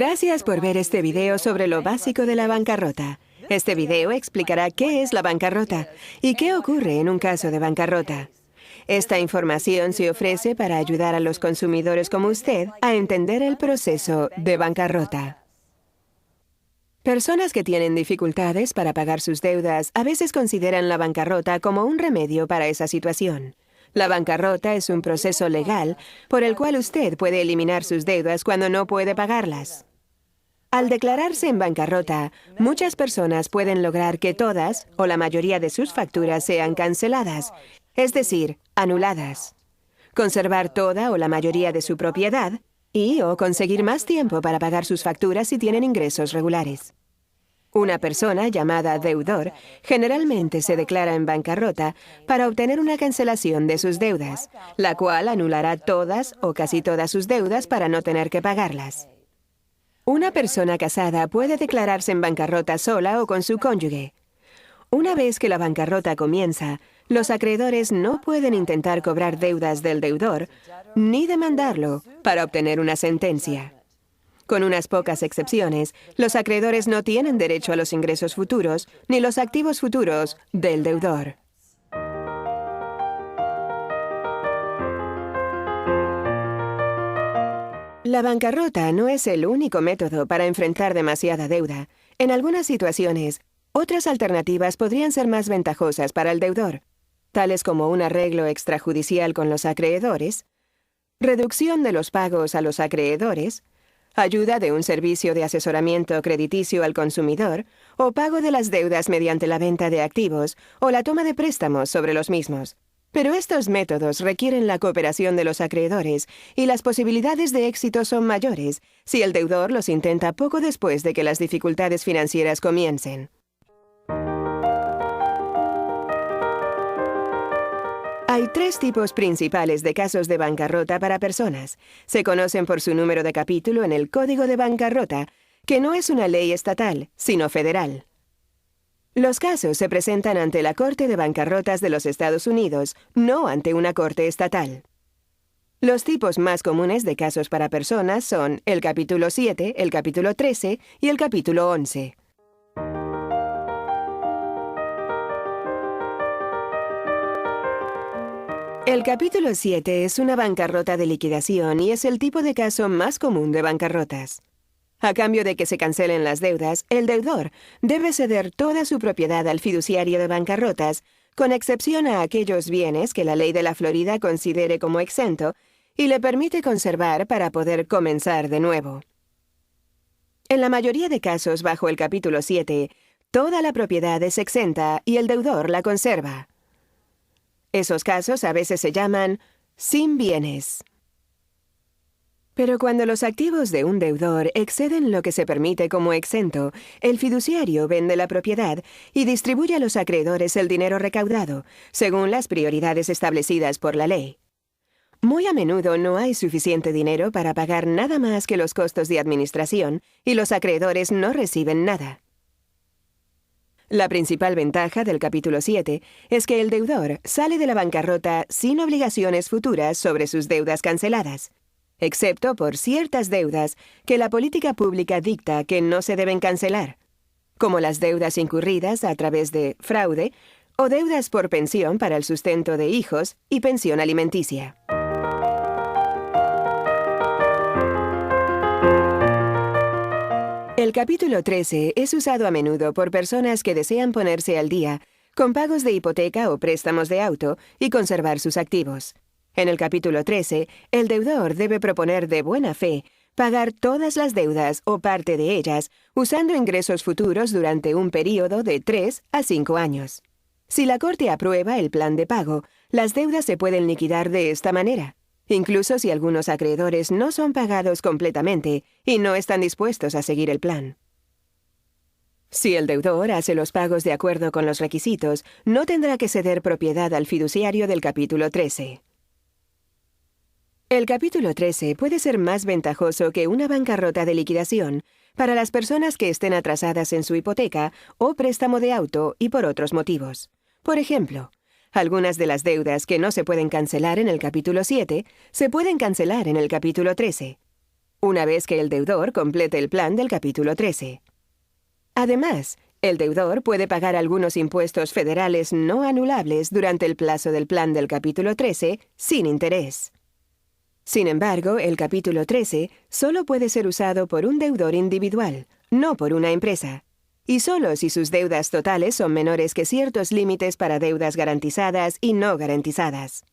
Gracias por ver este video sobre lo básico de la bancarrota. Este video explicará qué es la bancarrota y qué ocurre en un caso de bancarrota. Esta información se ofrece para ayudar a los consumidores como usted a entender el proceso de bancarrota. Personas que tienen dificultades para pagar sus deudas a veces consideran la bancarrota como un remedio para esa situación. La bancarrota es un proceso legal por el cual usted puede eliminar sus deudas cuando no puede pagarlas. Al declararse en bancarrota, muchas personas pueden lograr que todas o la mayoría de sus facturas sean canceladas, es decir, anuladas, conservar toda o la mayoría de su propiedad y o conseguir más tiempo para pagar sus facturas si tienen ingresos regulares. Una persona llamada deudor generalmente se declara en bancarrota para obtener una cancelación de sus deudas, la cual anulará todas o casi todas sus deudas para no tener que pagarlas. Una persona casada puede declararse en bancarrota sola o con su cónyuge. Una vez que la bancarrota comienza, los acreedores no pueden intentar cobrar deudas del deudor ni demandarlo para obtener una sentencia. Con unas pocas excepciones, los acreedores no tienen derecho a los ingresos futuros ni los activos futuros del deudor. La bancarrota no es el único método para enfrentar demasiada deuda. En algunas situaciones, otras alternativas podrían ser más ventajosas para el deudor, tales como un arreglo extrajudicial con los acreedores, reducción de los pagos a los acreedores, ayuda de un servicio de asesoramiento crediticio al consumidor, o pago de las deudas mediante la venta de activos o la toma de préstamos sobre los mismos. Pero estos métodos requieren la cooperación de los acreedores y las posibilidades de éxito son mayores si el deudor los intenta poco después de que las dificultades financieras comiencen. Hay tres tipos principales de casos de bancarrota para personas. Se conocen por su número de capítulo en el Código de Bancarrota, que no es una ley estatal, sino federal. Los casos se presentan ante la Corte de Bancarrotas de los Estados Unidos, no ante una corte estatal. Los tipos más comunes de casos para personas son el capítulo 7, el capítulo 13 y el capítulo 11. El capítulo 7 es una bancarrota de liquidación y es el tipo de caso más común de bancarrotas. A cambio de que se cancelen las deudas, el deudor debe ceder toda su propiedad al fiduciario de bancarrotas, con excepción a aquellos bienes que la ley de la Florida considere como exento y le permite conservar para poder comenzar de nuevo. En la mayoría de casos bajo el capítulo 7, toda la propiedad es exenta y el deudor la conserva. Esos casos a veces se llaman sin bienes. Pero cuando los activos de un deudor exceden lo que se permite como exento, el fiduciario vende la propiedad y distribuye a los acreedores el dinero recaudado, según las prioridades establecidas por la ley. Muy a menudo no hay suficiente dinero para pagar nada más que los costos de administración y los acreedores no reciben nada. La principal ventaja del capítulo 7 es que el deudor sale de la bancarrota sin obligaciones futuras sobre sus deudas canceladas, excepto por ciertas deudas que la política pública dicta que no se deben cancelar, como las deudas incurridas a través de fraude o deudas por pensión para el sustento de hijos y pensión alimenticia. El capítulo 13 es usado a menudo por personas que desean ponerse al día con pagos de hipoteca o préstamos de auto y conservar sus activos. En el capítulo 13, el deudor debe proponer de buena fe pagar todas las deudas o parte de ellas usando ingresos futuros durante un período de 3 a 5 años. Si la Corte aprueba el plan de pago, las deudas se pueden liquidar de esta manera, incluso si algunos acreedores no son pagados completamente y no están dispuestos a seguir el plan. Si el deudor hace los pagos de acuerdo con los requisitos, no tendrá que ceder propiedad al fiduciario del capítulo 13. El capítulo 13 puede ser más ventajoso que una bancarrota de liquidación para las personas que estén atrasadas en su hipoteca o préstamo de auto y por otros motivos. Por ejemplo, algunas de las deudas que no se pueden cancelar en el capítulo 7 se pueden cancelar en el capítulo 13. una vez que el deudor complete el plan del capítulo 13. Además, el deudor puede pagar algunos impuestos federales no anulables durante el plazo del plan del capítulo 13 sin interés. Sin embargo, el capítulo 13 solo puede ser usado por un deudor individual, no por una empresa, y solo si sus deudas totales son menores que ciertos límites para deudas garantizadas y no garantizadas.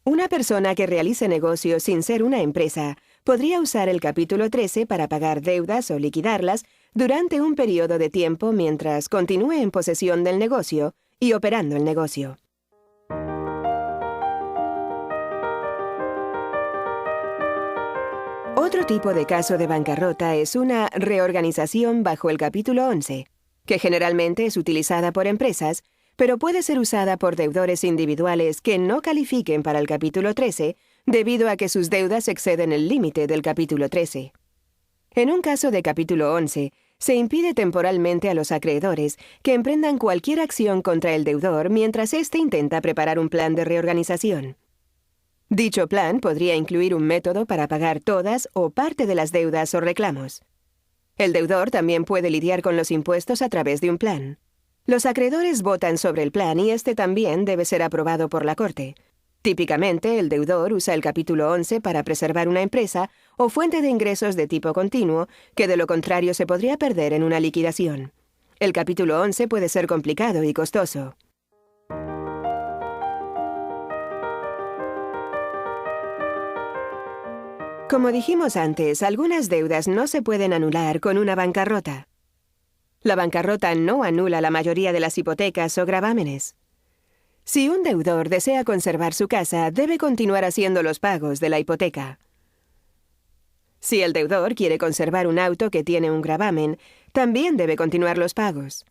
Una persona que realice negocios sin ser una empresa podría usar el capítulo 13 para pagar deudas o liquidarlas durante un periodo de tiempo mientras continúe en posesión del negocio y operando el negocio. Otro tipo de caso de bancarrota es una reorganización bajo el capítulo 11, que generalmente es utilizada por empresas, pero puede ser usada por deudores individuales que no califiquen para el capítulo 13 debido a que sus deudas exceden el límite del capítulo 13. En un caso de capítulo 11, se impide temporalmente a los acreedores que emprendan cualquier acción contra el deudor mientras éste intenta preparar un plan de reorganización. Dicho plan podría incluir un método para pagar todas o parte de las deudas o reclamos. El deudor también puede lidiar con los impuestos a través de un plan. Los acreedores votan sobre el plan y este también debe ser aprobado por la Corte. Típicamente, el deudor usa el capítulo 11 para preservar una empresa o fuente de ingresos de tipo continuo, que de lo contrario se podría perder en una liquidación. El capítulo 11 puede ser complicado y costoso. Como dijimos antes, algunas deudas no se pueden anular con una bancarrota. La bancarrota no anula la mayoría de las hipotecas o gravámenes. Si un deudor desea conservar su casa, debe continuar haciendo los pagos de la hipoteca. Si el deudor quiere conservar un auto que tiene un gravamen, también debe continuar los pagos.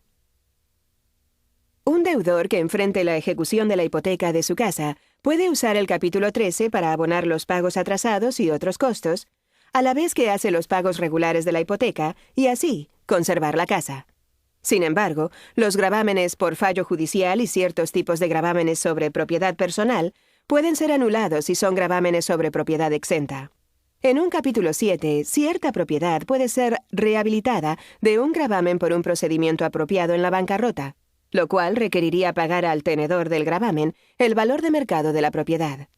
Un deudor que enfrente la ejecución de la hipoteca de su casa puede usar el capítulo 13 para abonar los pagos atrasados y otros costos, a la vez que hace los pagos regulares de la hipoteca y así conservar la casa. Sin embargo, los gravámenes por fallo judicial y ciertos tipos de gravámenes sobre propiedad personal pueden ser anulados si son gravámenes sobre propiedad exenta. En un capítulo 7, cierta propiedad puede ser rehabilitada de un gravamen por un procedimiento apropiado en la bancarrota, lo cual requeriría pagar al tenedor del gravamen el valor de mercado de la propiedad.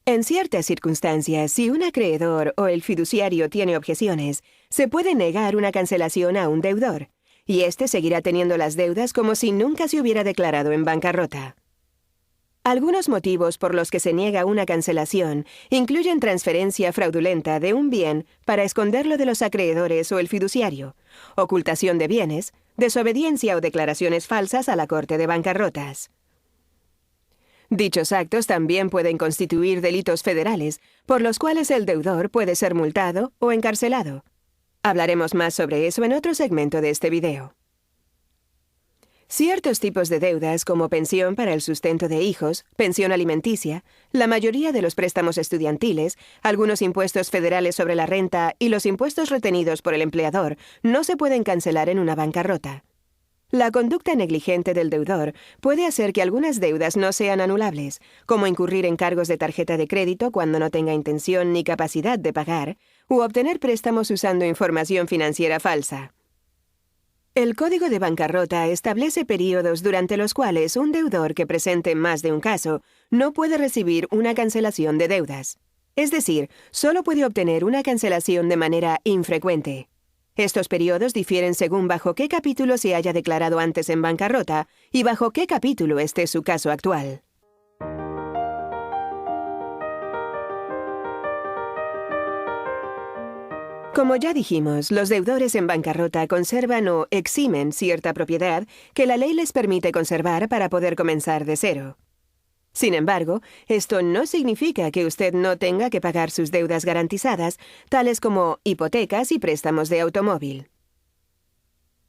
En ciertas circunstancias, si un acreedor o el fiduciario tiene objeciones, se puede negar una cancelación a un deudor, y éste seguirá teniendo las deudas como si nunca se hubiera declarado en bancarrota. Algunos motivos por los que se niega una cancelación incluyen transferencia fraudulenta de un bien para esconderlo de los acreedores o el fiduciario, ocultación de bienes, desobediencia o declaraciones falsas a la Corte de Bancarrotas. Dichos actos también pueden constituir delitos federales, por los cuales el deudor puede ser multado o encarcelado. Hablaremos más sobre eso en otro segmento de este video. Ciertos tipos de deudas, como pensión para el sustento de hijos, pensión alimenticia, la mayoría de los préstamos estudiantiles, algunos impuestos federales sobre la renta y los impuestos retenidos por el empleador, no se pueden cancelar en una bancarrota. La conducta negligente del deudor puede hacer que algunas deudas no sean anulables, como incurrir en cargos de tarjeta de crédito cuando no tenga intención ni capacidad de pagar, u obtener préstamos usando información financiera falsa. El Código de Bancarrota establece períodos durante los cuales un deudor que presente más de un caso no puede recibir una cancelación de deudas. Es decir, solo puede obtener una cancelación de manera infrecuente. Estos periodos difieren según bajo qué capítulo se haya declarado antes en bancarrota y bajo qué capítulo esté su caso actual. Como ya dijimos, los deudores en bancarrota conservan o eximen cierta propiedad que la ley les permite conservar para poder comenzar de cero. Sin embargo, esto no significa que usted no tenga que pagar sus deudas garantizadas, tales como hipotecas y préstamos de automóvil.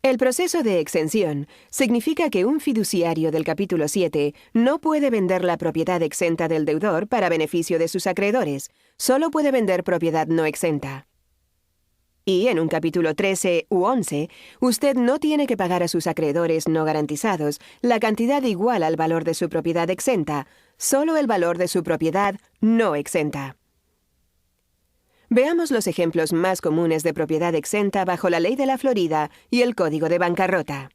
El proceso de exención significa que un fiduciario del capítulo 7 no puede vender la propiedad exenta del deudor para beneficio de sus acreedores, solo puede vender propiedad no exenta. Y en un capítulo 13 u 11, usted no tiene que pagar a sus acreedores no garantizados la cantidad igual al valor de su propiedad exenta, solo el valor de su propiedad no exenta. Veamos los ejemplos más comunes de propiedad exenta bajo la ley de la Florida y el Código de Bancarrota.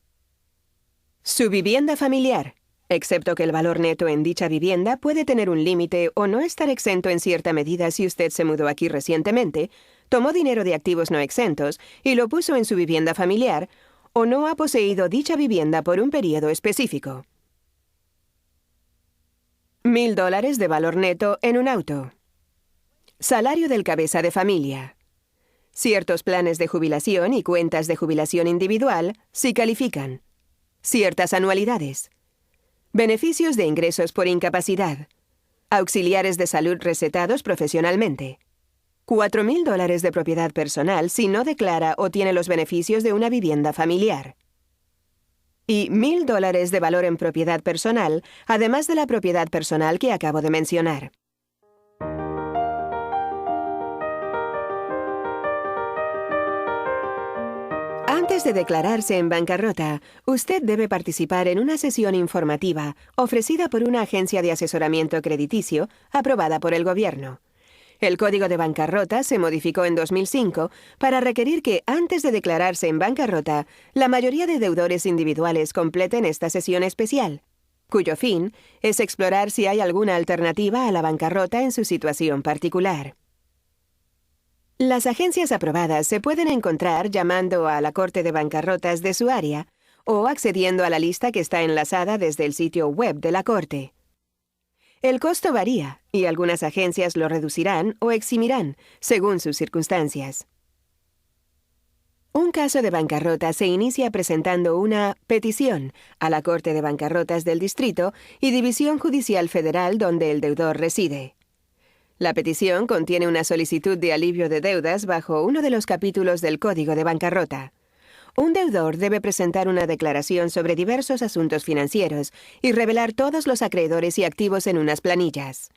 Su vivienda familiar, excepto que el valor neto en dicha vivienda puede tener un límite o no estar exento en cierta medida si usted se mudó aquí recientemente, tomó dinero de activos no exentos y lo puso en su vivienda familiar, o no ha poseído dicha vivienda por un periodo específico. $1,000 de valor neto en un auto. Salario del cabeza de familia. Ciertos planes de jubilación y cuentas de jubilación individual, si califican. Ciertas anualidades. Beneficios de ingresos por incapacidad. Auxiliares de salud recetados profesionalmente. $4,000 de propiedad personal si no declara o tiene los beneficios de una vivienda familiar. Y $1,000 de valor en propiedad personal, además de la propiedad personal que acabo de mencionar. Antes de declararse en bancarrota, usted debe participar en una sesión informativa ofrecida por una agencia de asesoramiento crediticio aprobada por el gobierno. El Código de Bancarrota se modificó en 2005 para requerir que, antes de declararse en bancarrota, la mayoría de deudores individuales completen esta sesión especial, cuyo fin es explorar si hay alguna alternativa a la bancarrota en su situación particular. Las agencias aprobadas se pueden encontrar llamando a la Corte de Bancarrotas de su área o accediendo a la lista que está enlazada desde el sitio web de la Corte. El costo varía, y algunas agencias lo reducirán o eximirán, según sus circunstancias. Un caso de bancarrota se inicia presentando una petición a la Corte de Bancarrotas del Distrito y División Judicial Federal donde el deudor reside. La petición contiene una solicitud de alivio de deudas bajo uno de los capítulos del Código de Bancarrota. Un deudor debe presentar una declaración sobre diversos asuntos financieros y revelar todos los acreedores y activos en unas planillas.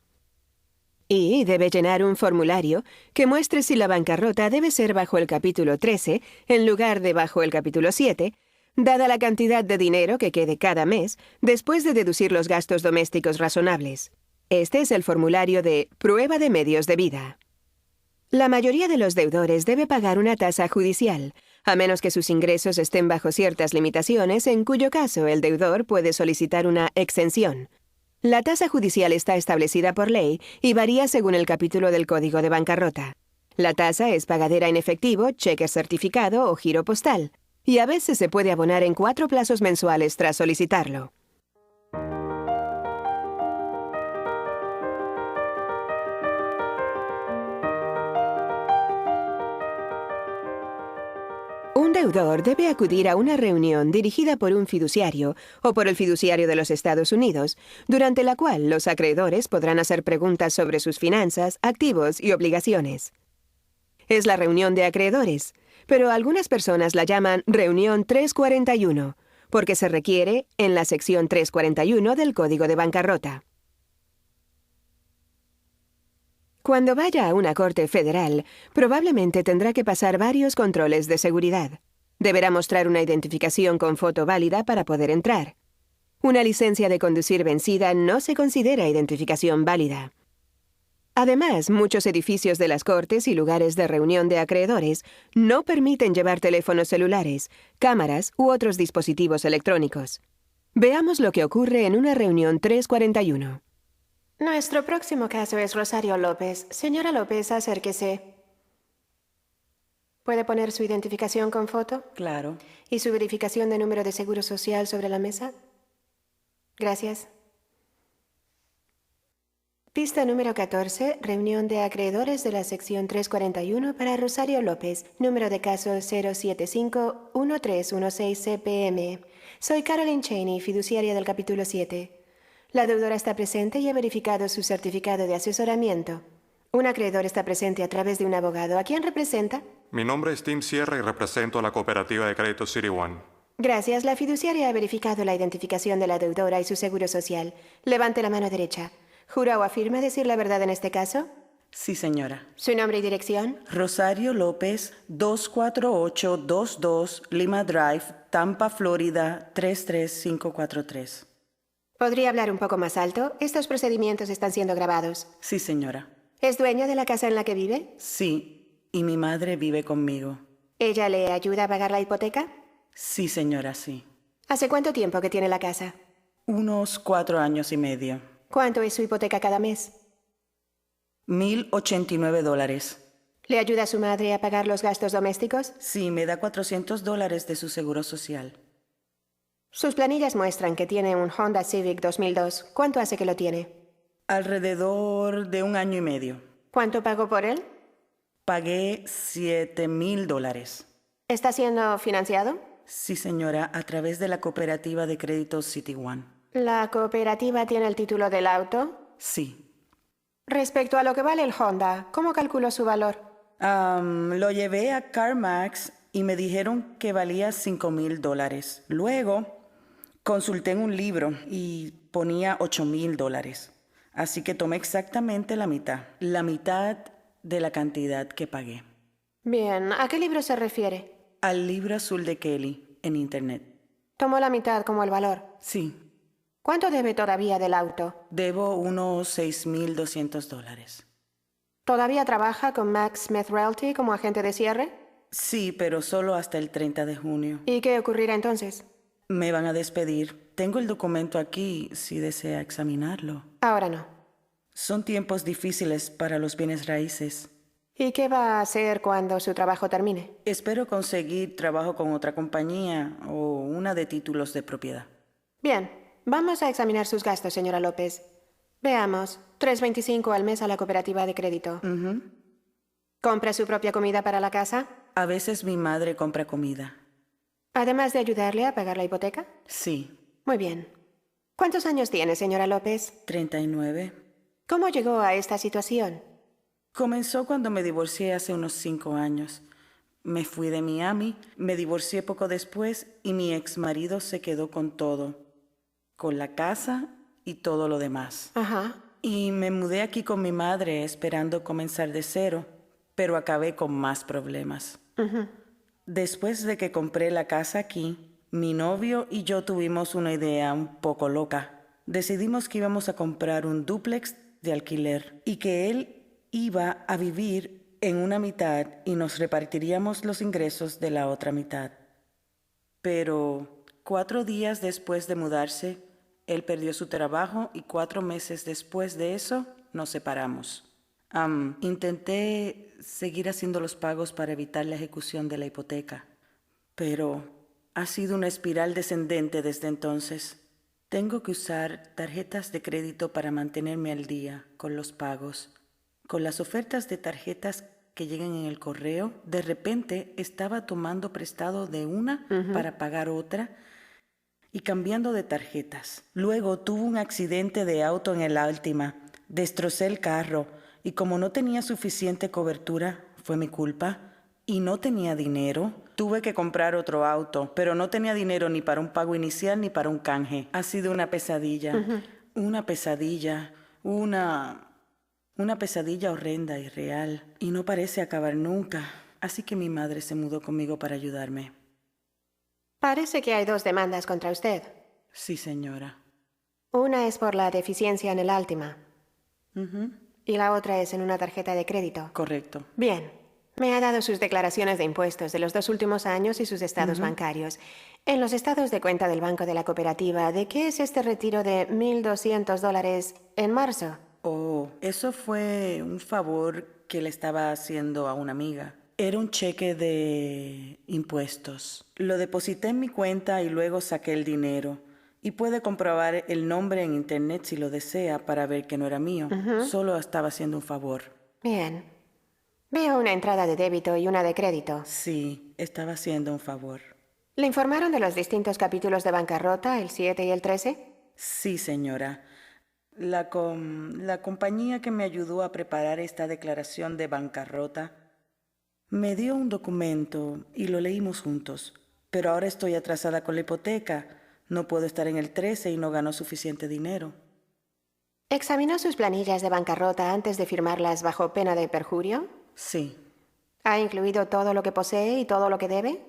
Y debe llenar un formulario que muestre si la bancarrota debe ser bajo el capítulo 13 en lugar de bajo el capítulo 7, dada la cantidad de dinero que quede cada mes después de deducir los gastos domésticos razonables. Este es el formulario de prueba de medios de vida. La mayoría de los deudores debe pagar una tasa judicial, a menos que sus ingresos estén bajo ciertas limitaciones, en cuyo caso el deudor puede solicitar una exención. La tasa judicial está establecida por ley y varía según el capítulo del Código de Bancarrota. La tasa es pagadera en efectivo, cheque certificado o giro postal, y a veces se puede abonar en 4 plazos mensuales tras solicitarlo. Un deudor debe acudir a una reunión dirigida por un fiduciario o por el fiduciario de los Estados Unidos, durante la cual los acreedores podrán hacer preguntas sobre sus finanzas, activos y obligaciones. Es la reunión de acreedores, pero algunas personas la llaman Reunión 341, porque se requiere en la sección 341 del Código de Bancarrota. Cuando vaya a una corte federal, probablemente tendrá que pasar varios controles de seguridad. Deberá mostrar una identificación con foto válida para poder entrar. Una licencia de conducir vencida no se considera identificación válida. Además, muchos edificios de las cortes y lugares de reunión de acreedores no permiten llevar teléfonos celulares, cámaras u otros dispositivos electrónicos. Veamos lo que ocurre en una reunión 341. Nuestro próximo caso es Rosario López. Señora López, acérquese. ¿Puede poner su identificación con foto? Claro. ¿Y su verificación de número de seguro social sobre la mesa? Gracias. Pista número 14, reunión de acreedores de la sección 341 para Rosario López, número de caso 075-1316-CPM. Soy Caroline Cheney, fiduciaria del capítulo 7. La deudora está presente y ha verificado su certificado de asesoramiento. Un acreedor está presente a través de un abogado. ¿A quién representa? Mi nombre es Tim Sierra y represento a la cooperativa de crédito City One. Gracias. La fiduciaria ha verificado la identificación de la deudora y su seguro social. Levante la mano derecha. ¿Jura o afirma decir la verdad en este caso? Sí, señora. ¿Su nombre y dirección? Rosario López, 24822 Lima Drive, Tampa, Florida, 33543. ¿Podría hablar un poco más alto? Estos procedimientos están siendo grabados. Sí, señora. ¿Es dueño de la casa en la que vive? Sí, y mi madre vive conmigo. ¿Ella le ayuda a pagar la hipoteca? Sí, señora, sí. ¿Hace cuánto tiempo que tiene la casa? Unos 4 años y medio. ¿Cuánto es su hipoteca cada mes? $1,089. ¿Le ayuda a su madre a pagar los gastos domésticos? Sí, me da $400 de su seguro social. Sus planillas muestran que tiene un Honda Civic 2002. ¿Cuánto hace que lo tiene? Alrededor de 1 año y medio. ¿Cuánto pagó por él? Pagué $7,000. ¿Está siendo financiado? Sí, señora, a través de la cooperativa de crédito City One. ¿La cooperativa tiene el título del auto? Sí. Respecto a lo que vale el Honda, ¿cómo calculó su valor? Lo llevé a CarMax y me dijeron que valía $5,000. Luego consulté en un libro y ponía $8,000. Así que tomé exactamente la mitad de la cantidad que pagué. Bien, ¿a qué libro se refiere? Al libro azul de Kelly en internet. Tomó la mitad como el valor. Sí, ¿Cuánto debe todavía del auto? debo unos $6,200. ¿Todavía trabaja con Max Smith Realty como agente de cierre? Sí, pero solo hasta el 30 de junio. ¿Y qué ocurrirá entonces? Me van a despedir. Tengo el documento aquí si desea examinarlo. Ahora no. Son tiempos difíciles para los bienes raíces. ¿Y qué va a hacer cuando su trabajo termine? Espero conseguir trabajo con otra compañía o una de títulos de propiedad. Bien, vamos a examinar sus gastos, señora López. Veamos, $3.25 al mes a la cooperativa de crédito. ¿Compra su propia comida para la casa? A veces mi madre compra comida. Además de ayudarle a pagar la hipoteca. Sí, Muy bien. ¿Cuántos años tiene, señora López? 39. ¿Cómo llegó a esta situación? Comenzó cuando me divorcié hace unos 5 años. Me fui de Miami, me divorcié poco después y mi ex marido se quedó con todo, con la casa y todo lo demás. Ajá. Y me mudé aquí con mi madre esperando comenzar de cero, pero acabé con más problemas. Después de que compré la casa aquí, mi novio y yo tuvimos una idea un poco loca. Decidimos que íbamos a comprar un dúplex de alquiler y que él iba a vivir en una mitad y nos repartiríamos los ingresos de la otra mitad. Pero 4 días después de mudarse, él perdió su trabajo y 4 meses después de eso nos separamos. Intenté seguir haciendo los pagos para evitar la ejecución de la hipoteca, pero ha sido una espiral descendente desde entonces. Tengo que usar tarjetas de crédito para mantenerme al día con los pagos. Con las ofertas de tarjetas que llegan en el correo, de repente estaba tomando prestado de una para pagar otra y cambiando de tarjetas. Luego tuve un accidente de auto en el Altima, destrocé el carro y como no tenía suficiente cobertura, fue mi culpa, y no tenía dinero, tuve que comprar otro auto, pero no tenía dinero ni para un pago inicial ni para un canje. Ha sido una pesadilla, una pesadilla, una pesadilla horrenda y real, y no parece acabar nunca. Así que mi madre se mudó conmigo para ayudarme. Parece que hay 2 demandas contra usted. Sí, señora. Una es por la deficiencia en el Altima. Y la otra es en una tarjeta de crédito. Correcto. Bien. Me ha dado sus declaraciones de impuestos de los 2 últimos años y sus estados bancarios. En los estados de cuenta del banco de la cooperativa, ¿de qué es este retiro de $1,200 en marzo? Oh, eso fue un favor que le estaba haciendo a una amiga. Era un cheque de impuestos. Lo deposité en mi cuenta y luego saqué el dinero. Y puede comprobar el nombre en internet si lo desea para ver que no era mío. Solo estaba haciendo un favor. Bien. Veo una entrada de débito y una de crédito. Sí, estaba haciendo un favor. ¿Le informaron de los distintos capítulos de bancarrota, el 7 y el 13? Sí, señora. La compañía que me ayudó a preparar esta declaración de bancarrota me dio un documento y lo leímos juntos. Pero ahora estoy atrasada con la hipoteca. No puedo estar en el 13 y no gano suficiente dinero. ¿Examinó sus planillas de bancarrota antes de firmarlas bajo pena de perjurio? Sí. ¿Ha incluido todo lo que posee y todo lo que debe?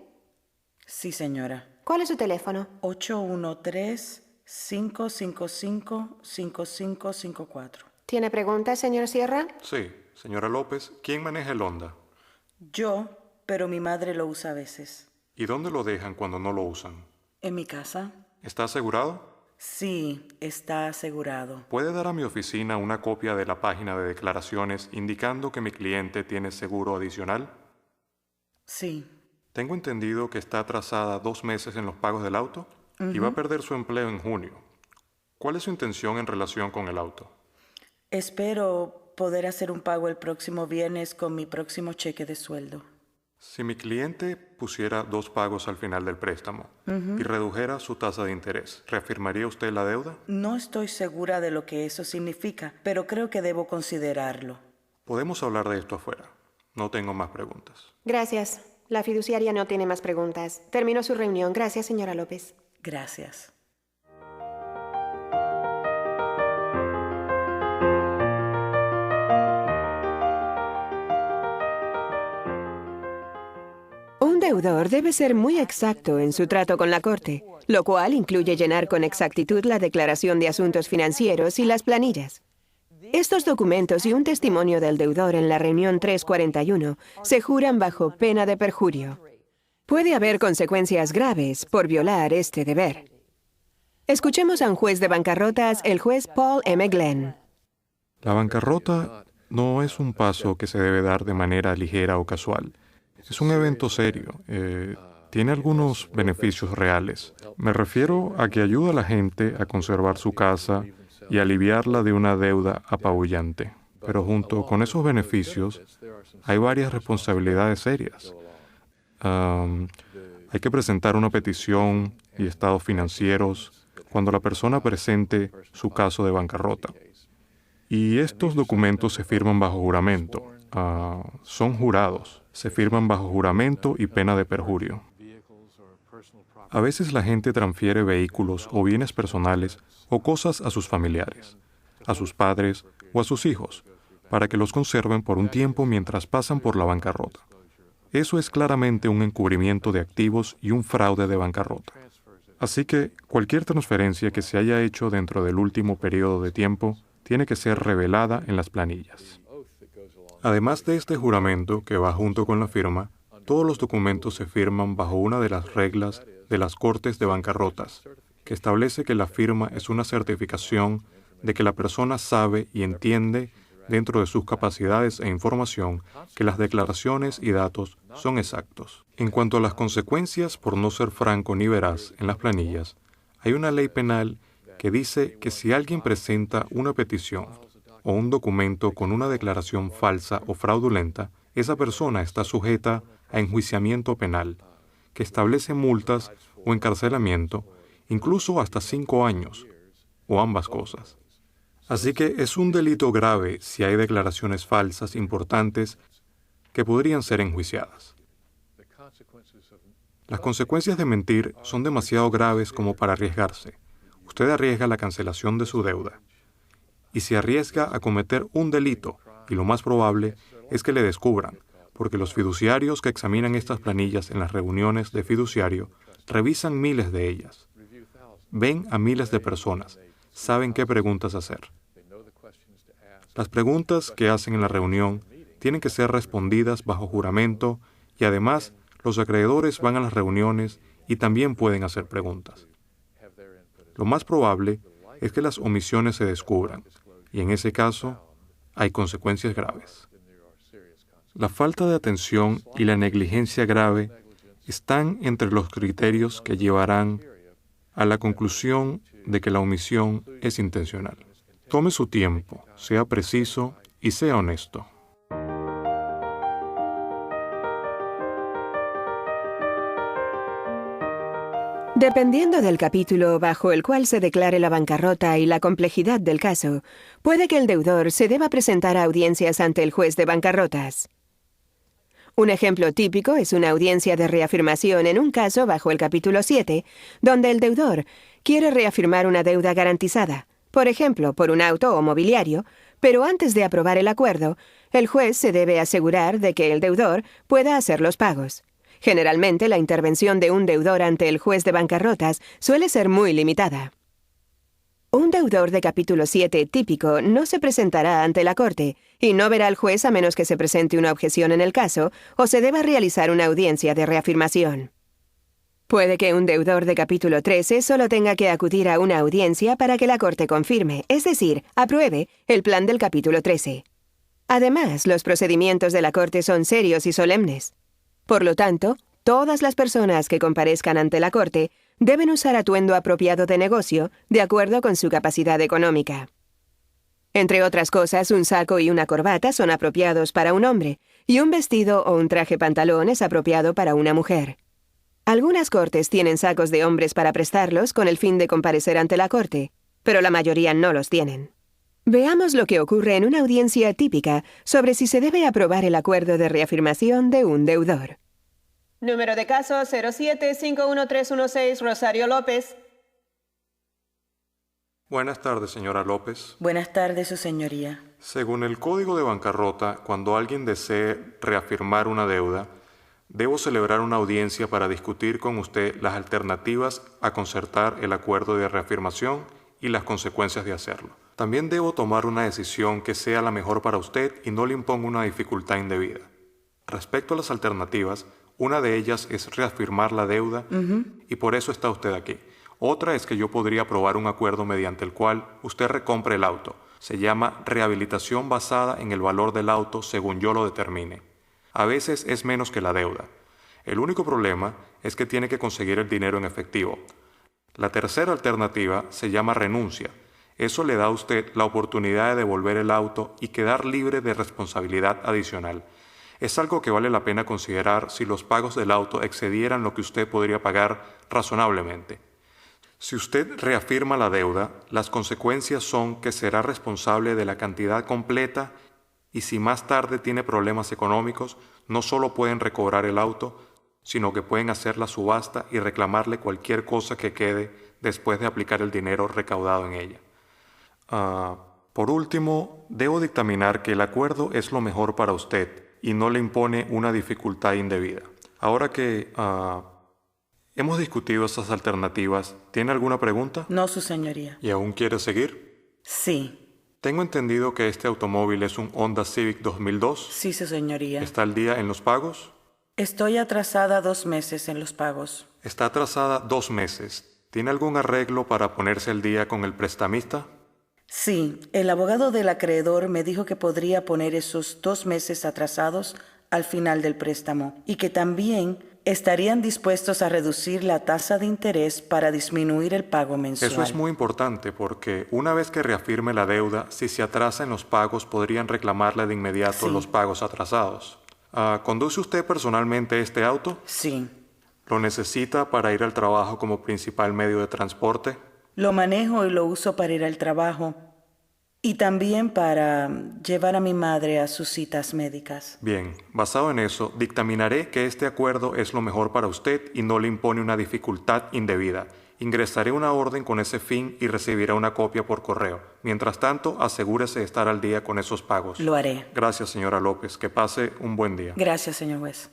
Sí, señora. ¿Cuál es su teléfono? 813-555-5554. ¿Tiene preguntas, señor Sierra? Sí. Señora López, ¿quién maneja el Honda? Yo, pero mi madre lo usa a veces. ¿Y dónde lo dejan cuando no lo usan? ¿En mi casa? ¿Está asegurado? Sí, está asegurado. ¿Puede dar a mi oficina una copia de la página de declaraciones indicando que mi cliente tiene seguro adicional? Sí. Tengo entendido que está atrasada 2 meses en los pagos del auto y va a perder su empleo en junio. ¿Cuál es su intención en relación con el auto? Espero poder hacer un pago el próximo viernes con mi próximo cheque de sueldo. Si mi cliente pusiera 2 pagos al final del préstamo y redujera su tasa de interés, ¿reafirmaría usted la deuda? No estoy segura de lo que eso significa, pero creo que debo considerarlo. Podemos hablar de esto afuera. No tengo más preguntas. Gracias. La fiduciaria no tiene más preguntas. Terminó su reunión. Gracias, señora López. Gracias. Un deudor debe ser muy exacto en su trato con la corte, lo cual incluye llenar con exactitud la declaración de asuntos financieros y las planillas. Estos documentos y un testimonio del deudor en la reunión 341 se juran bajo pena de perjurio. Puede haber consecuencias graves por violar este deber. Escuchemos a un juez de bancarrotas, el juez Paul M. Glenn. La bancarrota no es un paso que se debe dar de manera ligera o casual. Es un evento serio. Tiene algunos beneficios reales. Me refiero a que ayuda a la gente a conservar su casa y aliviarla de una deuda apabullante. Pero junto con esos beneficios hay varias responsabilidades serias. Hay que presentar una petición y estados financieros cuando la persona presente su caso de bancarrota. Y estos documentos se firman bajo juramento. Son jurados. Se firman bajo juramento y pena de perjurio. A veces la gente transfiere vehículos o bienes personales o cosas a sus familiares, a sus padres o a sus hijos, para que los conserven por un tiempo mientras pasan por la bancarrota. Eso es claramente un encubrimiento de activos y un fraude de bancarrota. Así que cualquier transferencia que se haya hecho dentro del último periodo de tiempo tiene que ser revelada en las planillas. Además de este juramento que va junto con la firma, todos los documentos se firman bajo una de las reglas de las Cortes de Bancarrotas, que establece que la firma es una certificación de que la persona sabe y entiende, dentro de sus capacidades e información, que las declaraciones y datos son exactos. En cuanto a las consecuencias por no ser franco ni veraz en las planillas, hay una ley penal que dice que si alguien presenta una petición o un documento con una declaración falsa o fraudulenta, esa persona está sujeta a enjuiciamiento penal, que establece multas o encarcelamiento, incluso hasta 5 años, o ambas cosas. Así que es un delito grave si hay declaraciones falsas importantes que podrían ser enjuiciadas. Las consecuencias de mentir son demasiado graves como para arriesgarse. Usted arriesga la cancelación de su deuda y se arriesga a cometer un delito, y lo más probable es que le descubran, porque los fiduciarios que examinan estas planillas en las reuniones de fiduciario revisan miles de ellas. Ven a miles de personas, saben qué preguntas hacer. Las preguntas que hacen en la reunión tienen que ser respondidas bajo juramento y además los acreedores van a las reuniones y también pueden hacer preguntas. Lo más probable es que las omisiones se descubran y en ese caso hay consecuencias graves. La falta de atención y la negligencia grave están entre los criterios que llevarán a la conclusión de que la omisión es intencional. Tome su tiempo, sea preciso y sea honesto. Dependiendo del capítulo bajo el cual se declare la bancarrota y la complejidad del caso, puede que el deudor se deba presentar a audiencias ante el juez de bancarrotas. Un ejemplo típico es una audiencia de reafirmación en un caso bajo el capítulo 7, donde el deudor quiere reafirmar una deuda garantizada, por ejemplo, por un auto o mobiliario, pero antes de aprobar el acuerdo, el juez se debe asegurar de que el deudor pueda hacer los pagos. Generalmente, la intervención de un deudor ante el juez de bancarrotas suele ser muy limitada. Un deudor de capítulo 7 típico no se presentará ante la corte y no verá al juez a menos que se presente una objeción en el caso o se deba realizar una audiencia de reafirmación. Puede que un deudor de capítulo 13 solo tenga que acudir a una audiencia para que la corte confirme, es decir, apruebe, el plan del capítulo 13. Además, los procedimientos de la corte son serios y solemnes. Por lo tanto, todas las personas que comparezcan ante la corte deben usar atuendo apropiado de negocio de acuerdo con su capacidad económica. Entre otras cosas, un saco y una corbata son apropiados para un hombre, y un vestido o un traje pantalón es apropiado para una mujer. Algunas cortes tienen sacos de hombres para prestarlos con el fin de comparecer ante la corte, pero la mayoría no los tienen. Veamos lo que ocurre en una audiencia típica sobre si se debe aprobar el acuerdo de reafirmación de un deudor. Número de caso 0751316, Rosario López. Buenas tardes, señora López. Buenas tardes, su señoría. Según el Código de Bancarrota, cuando alguien desee reafirmar una deuda, debo celebrar una audiencia para discutir con usted las alternativas a concertar el acuerdo de reafirmación y las consecuencias de hacerlo. También debo tomar una decisión que sea la mejor para usted y no le imponga una dificultad indebida. Respecto a las alternativas, una de ellas es reafirmar la deuda y por eso está usted aquí. Otra es que yo podría aprobar un acuerdo mediante el cual usted recompre el auto. Se llama rehabilitación basada en el valor del auto según yo lo determine. A veces es menos que la deuda. El único problema es que tiene que conseguir el dinero en efectivo. La tercera alternativa se llama renuncia. Eso le da a usted la oportunidad de devolver el auto y quedar libre de responsabilidad adicional. Es algo que vale la pena considerar si los pagos del auto excedieran lo que usted podría pagar razonablemente. Si usted reafirma la deuda, las consecuencias son que será responsable de la cantidad completa y si más tarde tiene problemas económicos, no solo pueden recobrar el auto, sino que pueden hacer la subasta y reclamarle cualquier cosa que quede después de aplicar el dinero recaudado en ella. Por último, debo dictaminar que el acuerdo es lo mejor para usted y no le impone una dificultad indebida. Ahora que hemos discutido esas alternativas, ¿tiene alguna pregunta? No, su señoría. ¿Y aún quiere seguir? Sí. Tengo entendido que este automóvil es un Honda Civic 2002. Sí, su señoría. ¿Está al día en los pagos? Estoy atrasada 2 meses en los pagos. Está atrasada 2 meses. ¿Tiene algún arreglo para ponerse al día con el prestamista? Sí, el abogado del acreedor me dijo que podría poner esos 2 meses atrasados al final del préstamo y que también estarían dispuestos a reducir la tasa de interés para disminuir el pago mensual. Eso es muy importante porque una vez que reafirme la deuda, si se atrasa en los pagos, podrían reclamarle de inmediato los pagos atrasados. ¿Conduce usted personalmente este auto? Sí. ¿Lo necesita para ir al trabajo como principal medio de transporte? Lo manejo y lo uso para ir al trabajo y también para llevar a mi madre a sus citas médicas. Bien, basado en eso, dictaminaré que este acuerdo es lo mejor para usted y no le impone una dificultad indebida. Ingresaré una orden con ese fin y recibirá una copia por correo. Mientras tanto, asegúrese de estar al día con esos pagos. Lo haré. Gracias, señora López. Que pase un buen día. Gracias, señor juez.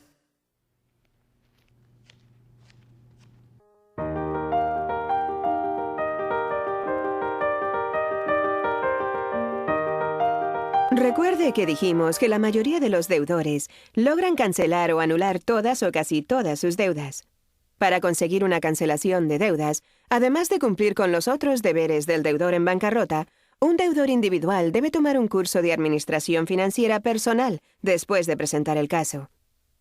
Recuerde que dijimos que la mayoría de los deudores logran cancelar o anular todas o casi todas sus deudas. Para conseguir una cancelación de deudas, además de cumplir con los otros deberes del deudor en bancarrota, un deudor individual debe tomar un curso de administración financiera personal después de presentar el caso.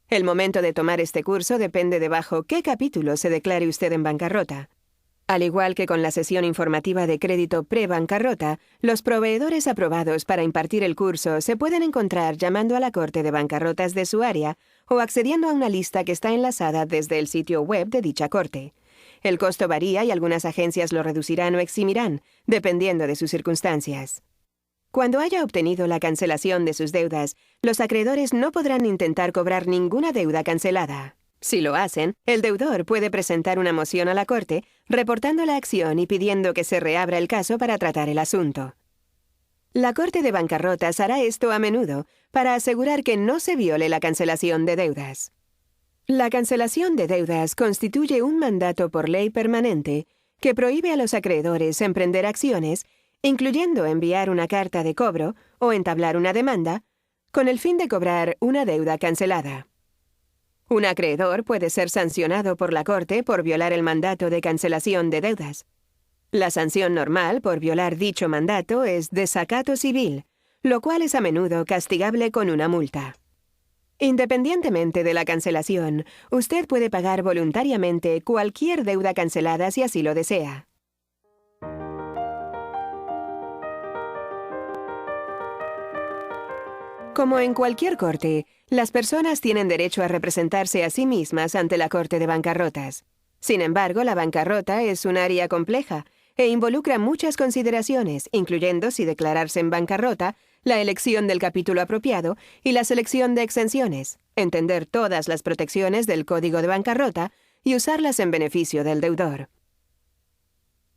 El momento de tomar este curso depende de bajo qué capítulo se declare usted en bancarrota. Al igual que con la sesión informativa de crédito pre-bancarrota, los proveedores aprobados para impartir el curso se pueden encontrar llamando a la Corte de Bancarrotas de su área o accediendo a una lista que está enlazada desde el sitio web de dicha corte. El costo varía y algunas agencias lo reducirán o eximirán, dependiendo de sus circunstancias. Cuando haya obtenido la cancelación de sus deudas, los acreedores no podrán intentar cobrar ninguna deuda cancelada. Si lo hacen, el deudor puede presentar una moción a la Corte, reportando la acción y pidiendo que se reabra el caso para tratar el asunto. La Corte de Bancarrotas hará esto a menudo para asegurar que no se viole la cancelación de deudas. La cancelación de deudas constituye un mandato por ley permanente que prohíbe a los acreedores emprender acciones, incluyendo enviar una carta de cobro o entablar una demanda, con el fin de cobrar una deuda cancelada. Un acreedor puede ser sancionado por la Corte por violar el mandato de cancelación de deudas. La sanción normal por violar dicho mandato es desacato civil, lo cual es a menudo castigable con una multa. Independientemente de la cancelación, usted puede pagar voluntariamente cualquier deuda cancelada si así lo desea. Como en cualquier corte, las personas tienen derecho a representarse a sí mismas ante la Corte de Bancarrotas. Sin embargo, la bancarrota es un área compleja e involucra muchas consideraciones, incluyendo si declararse en bancarrota, la elección del capítulo apropiado y la selección de exenciones, entender todas las protecciones del Código de Bancarrota y usarlas en beneficio del deudor.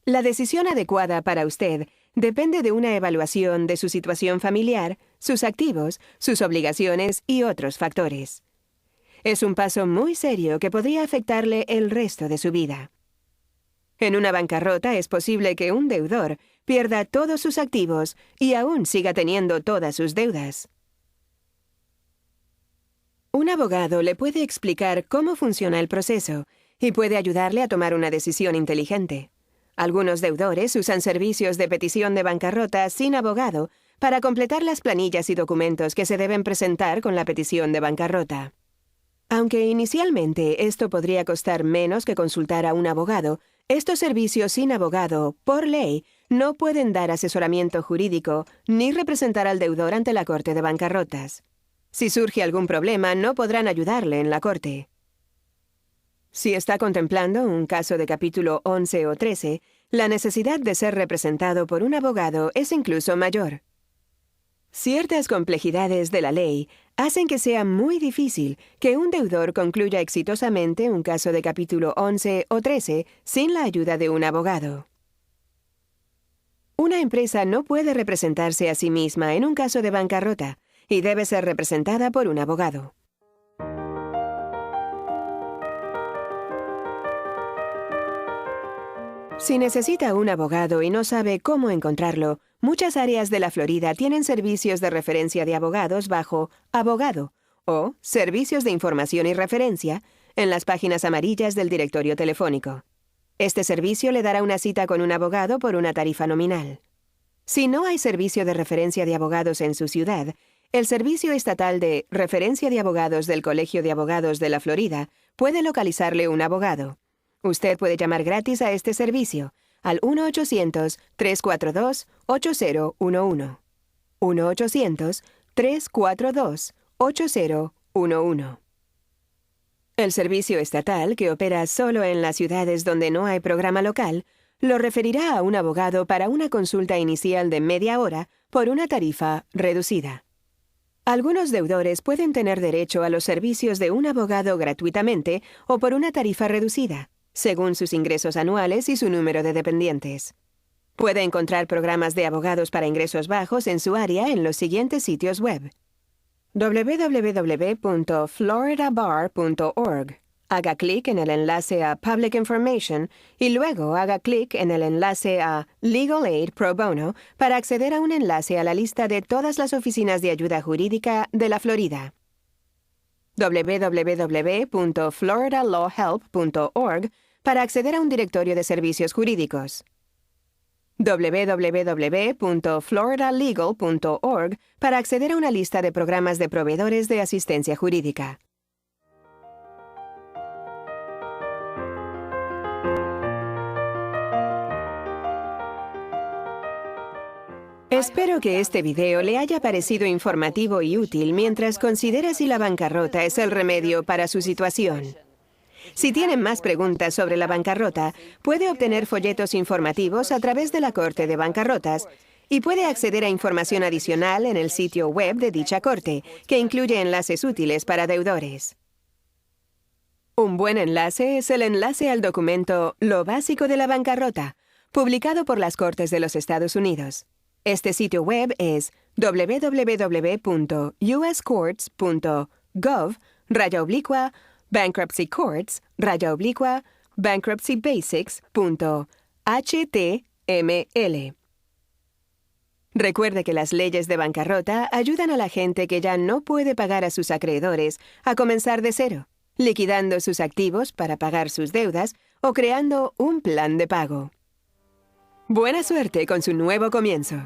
La decisión adecuada para usted depende de una evaluación de su situación familiar, sus activos, sus obligaciones y otros factores. Es un paso muy serio que podría afectarle el resto de su vida. En una bancarrota es posible que un deudor pierda todos sus activos y aún siga teniendo todas sus deudas. Un abogado le puede explicar cómo funciona el proceso y puede ayudarle a tomar una decisión inteligente. Algunos deudores usan servicios de petición de bancarrota sin abogado para completar las planillas y documentos que se deben presentar con la petición de bancarrota. Aunque inicialmente esto podría costar menos que consultar a un abogado, estos servicios sin abogado, por ley, no pueden dar asesoramiento jurídico ni representar al deudor ante la Corte de Bancarrotas. Si surge algún problema, no podrán ayudarle en la corte. Si está contemplando un caso de capítulo 11 o 13, la necesidad de ser representado por un abogado es incluso mayor. Ciertas complejidades de la ley hacen que sea muy difícil que un deudor concluya exitosamente un caso de capítulo 11 o 13 sin la ayuda de un abogado. Una empresa no puede representarse a sí misma en un caso de bancarrota y debe ser representada por un abogado. Si necesita un abogado y no sabe cómo encontrarlo, muchas áreas de la Florida tienen servicios de referencia de abogados bajo Abogado o Servicios de Información y Referencia en las páginas amarillas del directorio telefónico. Este servicio le dará una cita con un abogado por una tarifa nominal. Si no hay servicio de referencia de abogados en su ciudad, el Servicio Estatal de Referencia de Abogados del Colegio de Abogados de la Florida puede localizarle un abogado. Usted puede llamar gratis a este servicio al 1-800-342-8011. 1-800-342-8011. El servicio estatal, que opera solo en las ciudades donde no hay programa local, lo referirá a un abogado para una consulta inicial de media hora por una tarifa reducida. Algunos deudores pueden tener derecho a los servicios de un abogado gratuitamente o por una tarifa reducida, según sus ingresos anuales y su número de dependientes. Puede encontrar programas de abogados para ingresos bajos en su área en los siguientes sitios web: www.floridabar.org. Haga clic en el enlace a Public Information y luego haga clic en el enlace a Legal Aid Pro Bono para acceder a un enlace a la lista de todas las oficinas de ayuda jurídica de la Florida. www.floridalawhelp.org para acceder a un directorio de servicios jurídicos. www.floridalegal.org para acceder a una lista de programas de proveedores de asistencia jurídica. Espero que este video le haya parecido informativo y útil mientras considera si la bancarrota es el remedio para su situación. Si tienen más preguntas sobre la bancarrota, puede obtener folletos informativos a través de la Corte de Bancarrotas y puede acceder a información adicional en el sitio web de dicha corte, que incluye enlaces útiles para deudores. Un buen enlace es el enlace al documento Lo básico de la bancarrota, publicado por las Cortes de los Estados Unidos. Este sitio web es www.uscourts.gov/bankruptcy courts/bankruptcy basics. HTML. Recuerde que las leyes de bancarrota ayudan a la gente que ya no puede pagar a sus acreedores a comenzar de cero, liquidando sus activos para pagar sus deudas o creando un plan de pago. Buena suerte con su nuevo comienzo.